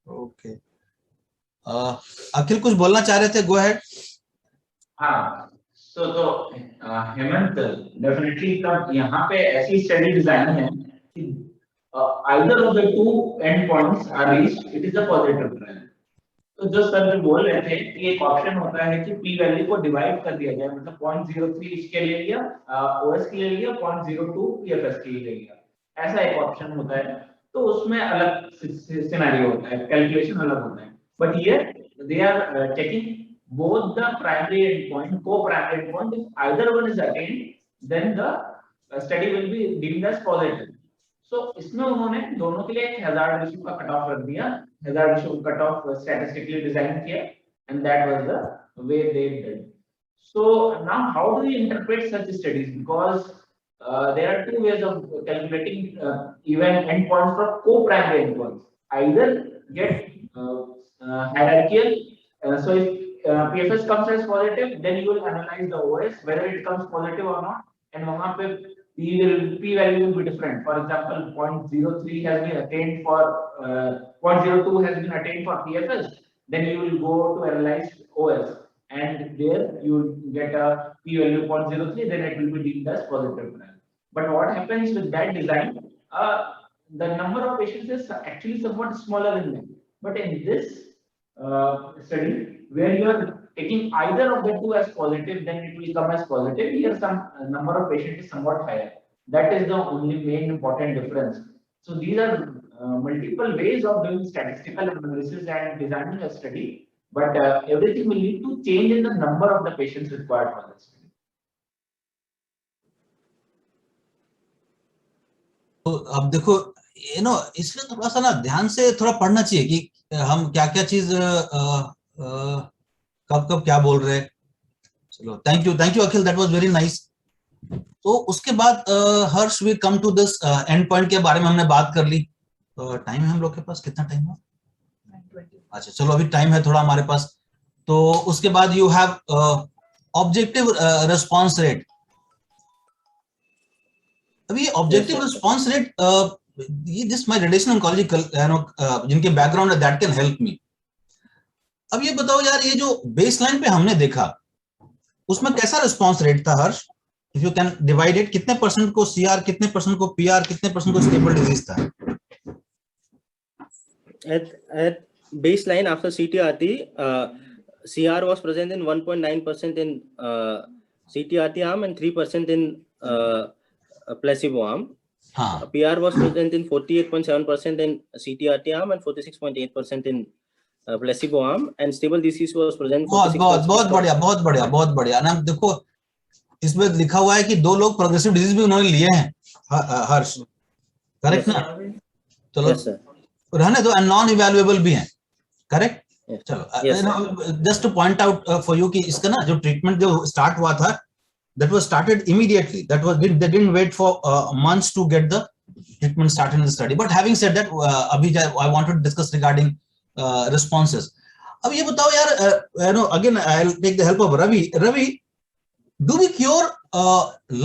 S4: Okay. अखिल कुछ बोलना चाह रहे थे, go ahead.
S3: हाँ, तो हेमंत, डेफिनेटली तब यहाँ पे ऐसी स्टडी डिजाइन है कि either of the two endpoints are reached, it is a positive trial. तो जो सर ने बोल रहे थे कि एक ऑप्शन होता है कि p वैल्यू को डिवाइड कर दिया जाए, मतलब 0.03 इसके लिए लिया, OS के लिए लिया, 0.02 PFS के लिए लिया, ऐसा एक ऑप्शन होता है। तो उसमें अलग सिनेरियो होता है, कैलकुलेशन अलग होता है। But here they are checking both the primary endpoint, co-primary endpoint. If either one is attained, then the study will be deemed as positive. So इसमें उन्होंने दोनों के लिए एक hazard ratio का cutoff रख दिया, hazard ratio cutoff statistically designed किया, and that was the way they did. So now how do we interpret such studies? Because there are two ways of calculating even endpoints for co-primary endpoints. Either get hierarchical. So if PFS comes as positive, then you will analyze the OS whether it comes positive or not, and वहाँ पे p value will be different. For example, 0.03 has been attained for 0.02 has been attained for PFS. Then you will go to analyze OS, and there you will get a p value 0.03. Then it will be deemed as positive. But what happens with that design? the number of patients is actually somewhat smaller in them. But in this study, where you are taking either of the two as positive, then it will come as positive. Here, some number of patients is somewhat higher. That is the only main important difference. So these are multiple ways of doing statistical analysis and designing a study, but everything will lead to change in the number of the patients required for the study.
S4: तो अब देखो इसलिए थोड़ा सा ना ध्यान से थोड़ा पढ़ना चाहिए कि हम क्या क्या चीज कब कब क्या बोल रहे हैं. चलो, thank you Akhil, that was very nice. तो उसके बाद Harsh we come to this end point के बारे में हमने बात कर ली. टाइम है हम लोग के पास, कितना टाइम है? अच्छा चलो, अभी टाइम है थोड़ा हमारे पास. तो उसके बाद you have objective response rate. अभी objective response rate, this my radiation oncology जिनके बैकग्राउंड है, दैट कैन हेल्प मी. अब ये बताओ यार, ये जो बेसलाइन पे हमने देखा उसमें कैसा रिस्पॉन्स रेट था Harsh? If you can divide it, कितने परसेंट को सीआर, कितने परसेंट को पीआर, कितने परसेंट को स्टेबल डिजीज था?
S1: At baseline after CTRT, CR was present in 1.9% in CTRT arm and 3% in placebo arm. PR was present in 48.7% in CTRT arm and 46.8% in placebo arm, and stable disease was present.
S4: बहुत बढ़िया. ना देखो, इसमें लिखा हुआ है कि 2 लोग प्रोग्रेसिव डिजीज भी उन्होंने लिए हैं, हर्ष, करेक्ट ना? चलो रहने दो, एंड नॉन इवैल्यूएबल भी हैं, करेक्ट? चलो, just two point out for you कि इसका ना जो ट्रीटमेंट जो स्टार्ट हुआ था, that was started immediately. That was, they didn't wait for months to get the treatment started in the study. But having said that, I wanted to discuss regarding responses. अब ये बताओ यार, again I'll take the help of Ravi. Ravi, do we cure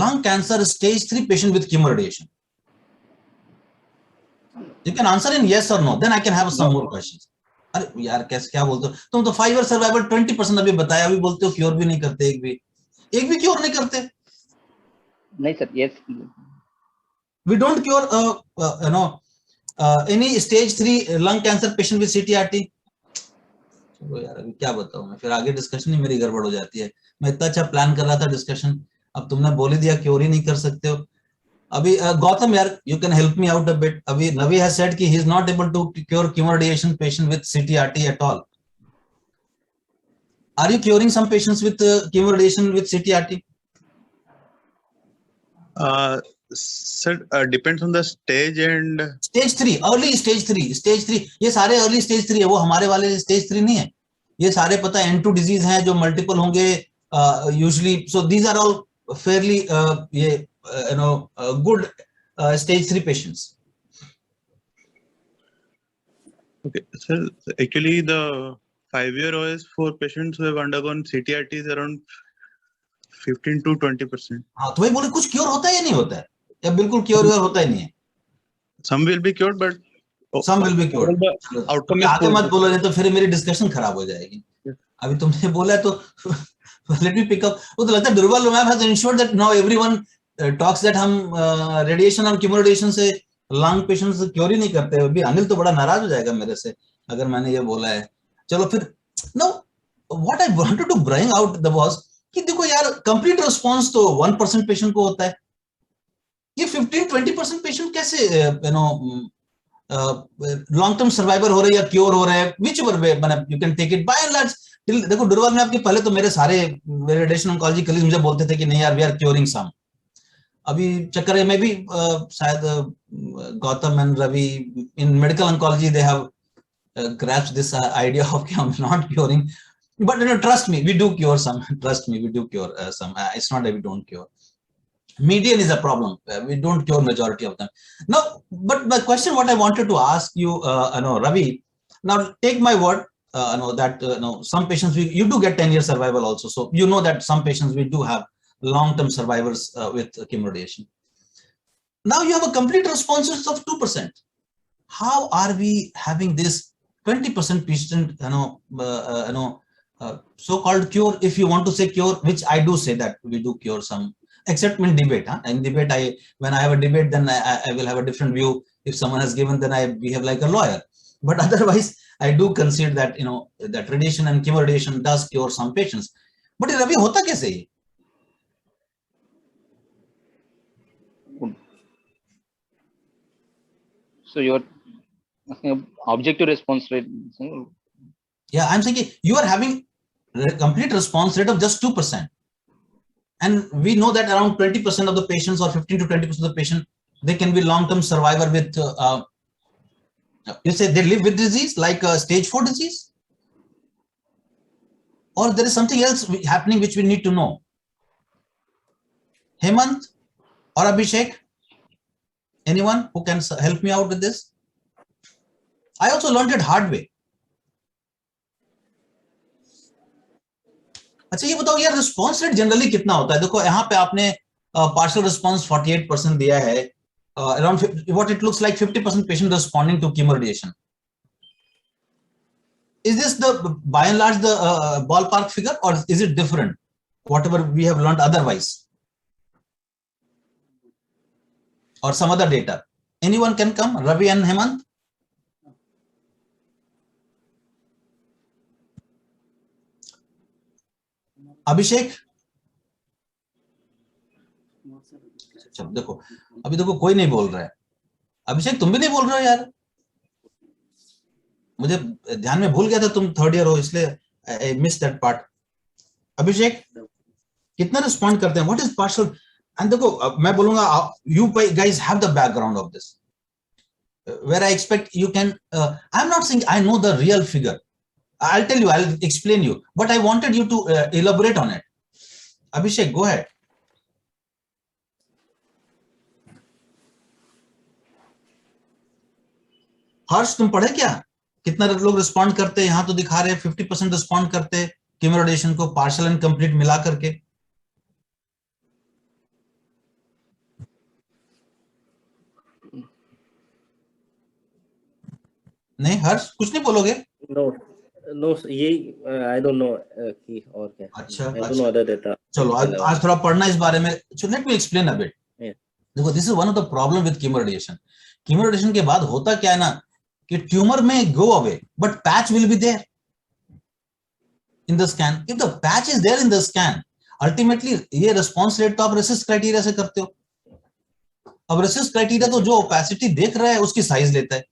S4: lung cancer stage 3 patient with chemoradiation? You can answer in yes or no. Then I can have some more questions. अरे यार कैसे, क्या बोलते हो तुम? तो 5 year survival 20% अभी बताया, अभी बोलते हो क्योर भी नहीं करते, एक भी क्योर नहीं करते.
S5: नहीं sir, yes,
S4: we don't cure any stage 3 lung cancer patient with CTRT. चलो यार, अभी क्या बताऊं मैं, फिर आगे डिस्कशन ही मेरी गड़बड़ हो जाती है. मैं इतना अच्छा प्लान कर रहा था डिस्कशन, अब तुमने बोल ही दिया क्योर ही नहीं कर सकते हो. अभी गौतम यार, you can help me out a bit. अभी Navi has said कि he is not able to cure chemoradiation patient with CTRT at all. Are you curing some patients with chemoradiation with CTRT?
S8: Sir, depends on the stage and
S4: stage 3, early stage 3. ये सारे early stage 3 है, वो हमारे वाले stage 3 नहीं है. ये सारे पता है N2 disease हैं जो multiple होंगे usually. So these are all fairly good stage 3 patients.
S8: Okay, sir. Actually, the 5-year OS for patients who have undergone CTRT is around 15 to 20%.
S4: हाँ, तो वही बोले, कुछ क्योर होता है या नहीं होता है, या बिल्कुल क्योर होता ही नहीं है?
S8: Some will be cured, but
S4: some will be cured.
S8: Outcome
S4: आगे मत बोलो, नहीं तो फिर मेरी डिस्कशन खराब हो जाएगी. अभी तुमने बोला तो let me pick up. वो तो लगता है durvalumab has ensured that now everyone talks that हम रेडिएशन और कीमोरेडिएशन से लंग पेशेंट्स क्योर ही नहीं करते. अभी अनिल तो बड़ा नाराज हो जाएगा मेरे से अगर मैंने ये बोला है. चलो फिर, now what I wanted to bring out was कि देखो यार, कंप्लीट रिस्पॉन्स तो 1% पेशेंट को होता है. ये 15-20% पेशेंट कैसे लॉन्ग टर्म सर्वाइवर हो रहे हैं या क्योर हो रहे हैं, विच एवर वे, मतलब you can take it by and large. देखो डुरवाल में आपके पहले तो मेरे सारे रेडिएशन ऑन्कोलॉजी कलीग्स मुझे बोलते थे कि नहीं यार, वी आर क्योरिंग सम. अभी चक्कर में भी शायद Gautam and Ravi in medical oncology they have grasped this idea of I'm not curing, but trust me, we do cure some. Trust me, we do cure some. It's not that we don't cure. Median is a problem. We don't cure majority of them. Now, but my question, what I wanted to ask you, Ravi. Now, take my word, that some patients you do get 10-year survival also. So you know that some patients we do have long-term survivors with chemoradiation. Now you have a complete responses of 2%. How are we having this 20% patient, so-called cure, if you want to say cure, which I do say that we do cure some except in debate. In debate, when I have a debate, then I will have a different view. If someone has given, then I behave like a lawyer. But otherwise, I do consider that, that radiation and chemoradiation does cure some patients. But Ravi, hota kaise ye?
S5: So you're objective response rate.
S4: Yeah, I'm saying you are having a complete response rate of just 2%. And we know that around 20% of the patients, or 15 to 20% of the patient, they can be long-term survivor with, you say they live with disease like stage 4 disease? Or there is something else happening which we need to know? Hemant or Abhishek? Anyone who can help me out with this? I also learned it hard way. अच्छा ये बताओ यार, response rate generally कितना होता है? देखो यहाँ पे आपने पार्शियल रिस्पॉन्स 48% दिया है, around what it looks like 50% patient responding to chemoradiation. Is this the by and large the ballpark figure, or is it different, whatever we have learned otherwise, or some other data? Anyone can come, Ravi and Hemant? अभिषेक? चलो देखो, अभी देखो कोई नहीं बोल रहा है. अभिषेक तुम भी नहीं बोल रहे हो यार. मुझे ध्यान में भूल गया था तुम थर्ड ईयर हो, इसलिए आई मिस दैट पार्ट. अभिषेक कितना रिस्पॉन्ड करते हैं? What is partial? एंड देखो मैं बोलूंगा, you guys have the background of this, where I expect you can, I'm not saying I know the real figure. I'll tell you, I'll explain you, but I wanted you to elaborate on it. Abhishek, go ahead. हर्ष तुम पढ़े क्या? कितना लोग respond करते हैं? यहाँ तो दिखा रहे हैं 50% रिस्पॉन्ड करते हैं कीमोरेडिएशन को, पार्शियल एंड कंप्लीट मिला करके. नहीं हर्ष कुछ नहीं बोलोगे?
S1: नो ये आई डोंट नो कि और क्या.
S4: अच्छा,
S1: I don't know other data.
S4: चलो आज थोड़ा पढ़ना इस बारे में. So let me explain a bit. देखो this is one of the problem with chemoradiation. Chemoradiation के बाद होता क्या है ना, कि ट्यूमर में go away but patch will be there in the scan. If the patch is there in the scan, ultimately ये रिस्पांस रेट तो आप रेसिस्ट क्राइटेरिया से करते हो. अब रेसिस्ट क्राइटेरिया तो जो ओपेसिटी देख रहा है उसकी साइज लेता है.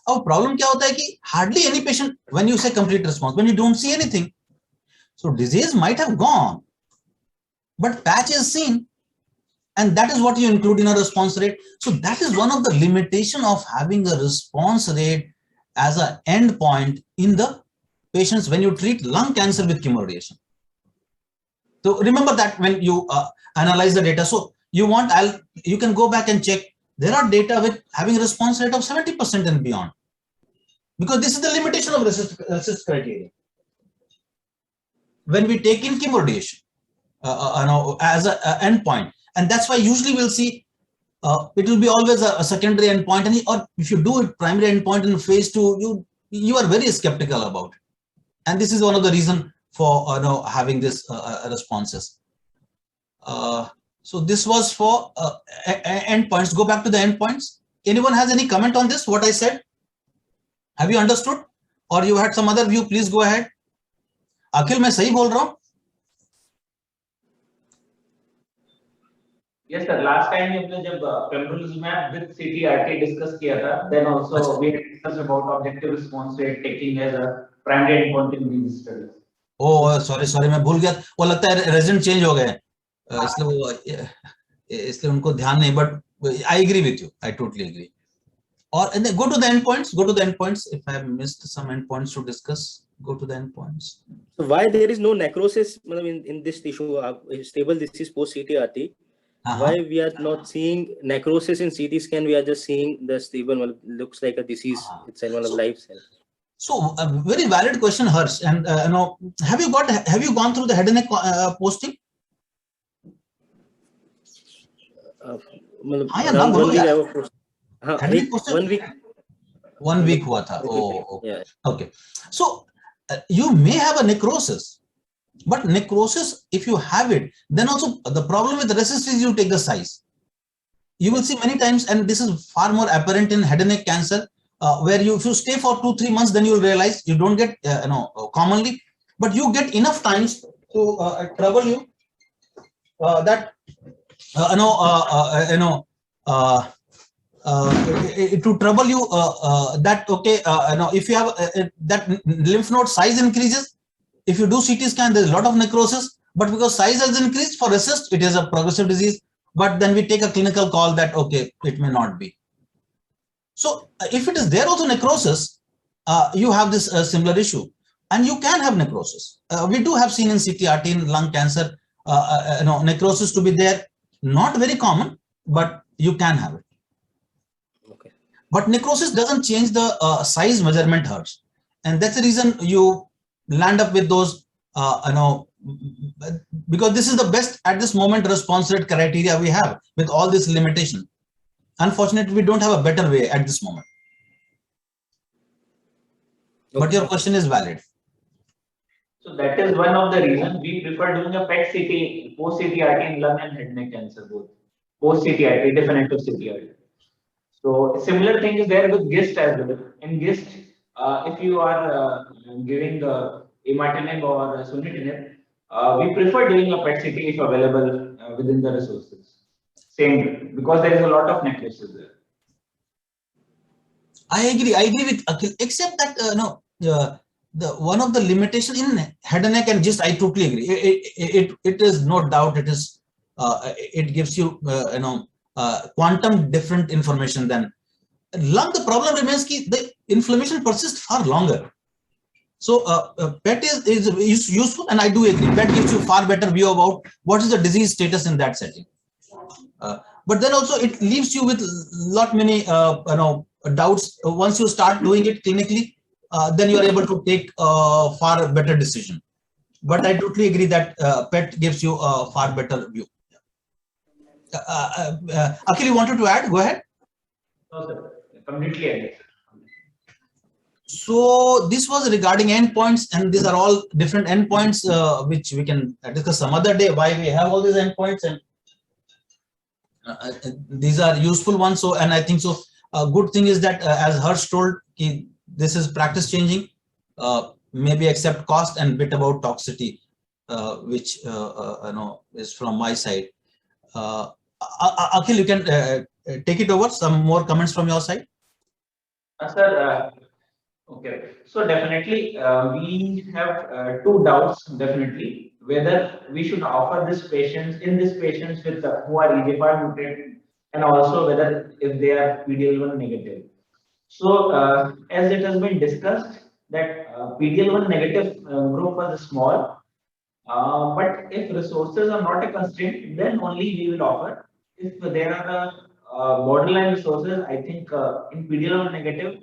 S4: अब प्रॉब्लम क्या होता है कि hardly any patient, when you say complete response, when you don't see anything, so disease might have gone but patch is seen, and that is what you include in a response rate. So that is one of the limitation of having a response rate as an end point in the patients when you treat lung cancer with chemoradiation. So remember that when you analyze the data. So you can go back and check. There are data with having a response rate of 70% and beyond, because this is the limitation of RECIST criteria. When we take in chemoradiation as an end point, and that's why usually we'll see it will be always a secondary endpoint, or if you do it primary endpoint in phase 2, you are very skeptical about it, and this is one of the reason for having this responses. So this was for endpoints. Go back to the endpoints. Anyone has any comment on this, what I said? Have you understood, or you had some other view? Please go ahead. Akhil, मैं सही बोल रहा हूँ?
S3: Yes sir, last time हमने जब pembrolizumab with CTRT discuss किया था, then also we discussed about objective response rate taking as a primary endpoint in these studies.
S4: Oh sorry मैं भूल गया. वो लगता है resident change हो गए, इसलिए उनको ध्यान नहीं. But I agree with you. I totally agree. Or and then go to the endpoints. Go to the endpoints. If I have missed some endpoints to discuss, go to the endpoints.
S1: So why there is no necrosis in this tissue, stable disease post CTRT? Why we are not seeing necrosis in CT scan? We are just seeing the stable, looks like a disease. It's one of life cell.
S4: So a very valid question, Harsh. And have you gone through the head and neck posting? One week हुआ था. Oh, okay.
S1: Yeah.
S4: Okay. So you may have a necrosis, But necrosis, if you have it, then also the problem with RECIST is you take the size. You will see many times, and this is far more apparent in head and neck cancer, where if you stay for 2-3 months, then you will realize you don't get commonly, but you get enough times to trouble you that to trouble you that okay, if you have that lymph node size increases, if you do CT scan, there's a lot of necrosis, but because size has increased for RECIST, it is a progressive disease. But then we take a clinical call that okay, it may not be. So if it is there also necrosis, you have this similar issue, and you can have necrosis. We do have seen in CTRT in lung cancer, necrosis to be there, not very common, but you can have it.
S1: Okay.
S4: But necrosis doesn't change the size measurement hertz, and that's the reason you land up with those, because this is the best at this moment response rate criteria we have with all this limitation. Unfortunately, we don't have a better way at this moment.
S1: Okay.
S4: But your question is valid.
S3: So that is one of the reasons we prefer doing a PET CT, post CTRT in lung and head neck cancer both. Post CTRT, definitive CTRT. So similar thing is there with GIST as well. In GIST, if you are giving imatinib or sunitinib, we prefer doing a PET CT if available within the resources. Same, because there is a lot of necrosis there.
S4: I agree with Akhil, except that the one of the limitation in head and neck and GIST, I totally agree. It is no doubt it is it gives you quantum different information than lung. The problem remains that the inflammation persists far longer. So PET is useful, and I do agree. PET gives you far better view about what is the disease status in that setting. But then also it leaves you with lot many doubts. Once you start doing it clinically, then you are able to take a far better decision. But I totally agree that PET gives you a far better view. Akhil, you wanted to add? Go ahead.
S3: No, sir. Completely agree.
S4: So this was regarding endpoints, and these are all different endpoints which we can discuss some other day. Why we have all these endpoints, and these are useful ones. So, and I think so. A good thing is that as Harsh told, this is practice changing. Maybe accept cost and bit about toxicity, which is from my side. Akhil, you can take it over. Some more comments from your side.
S3: Sir, okay. So definitely we have two doubts. Definitely whether we should offer these patients with who are EGFR mutated, and also whether if they are PD-L1 negative. So as it has been discussed that PD-L1 negative group was small, but if resources are not a constraint, then only we will offer. If there are borderline resources, I think in PD-L1 negative,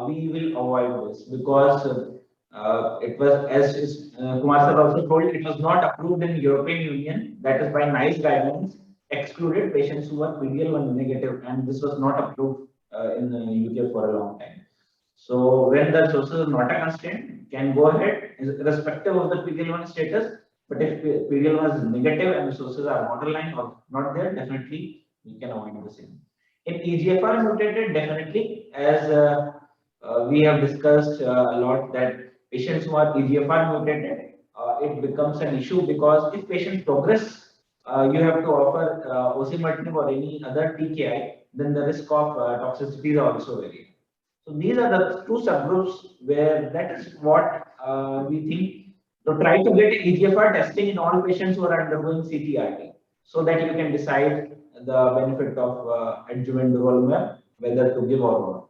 S3: we will avoid this because it was, as Kumar sir also told, it was not approved in European Union. That is by NICE guidelines excluded patients who were PD-L1 negative, and this was not approved in the UK for a long time. So when the resources are not a constraint, can go ahead irrespective of the PD-L1 status. But if PD-L1 is negative and resources are borderline or not there, definitely we can avoid the same. In EGFR mutated, definitely, as we have discussed a lot, that patients who are EGFR mutated, it becomes an issue because if patients progress, you have to offer osimertinib or any other TKI, then the risk of toxicity is also very high. So these are the two subgroups where that is what we think. So try to get EGFR testing in all patients who are undergoing CTRT, so that you can decide the benefit of adjuvant durvalumab, whether to give or not.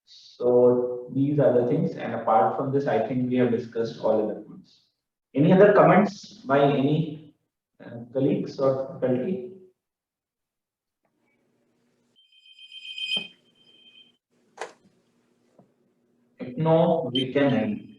S3: So these are the things, and apart from this, I think we have discussed all of the points. Any other comments by any colleagues or faculty? If no, we can end.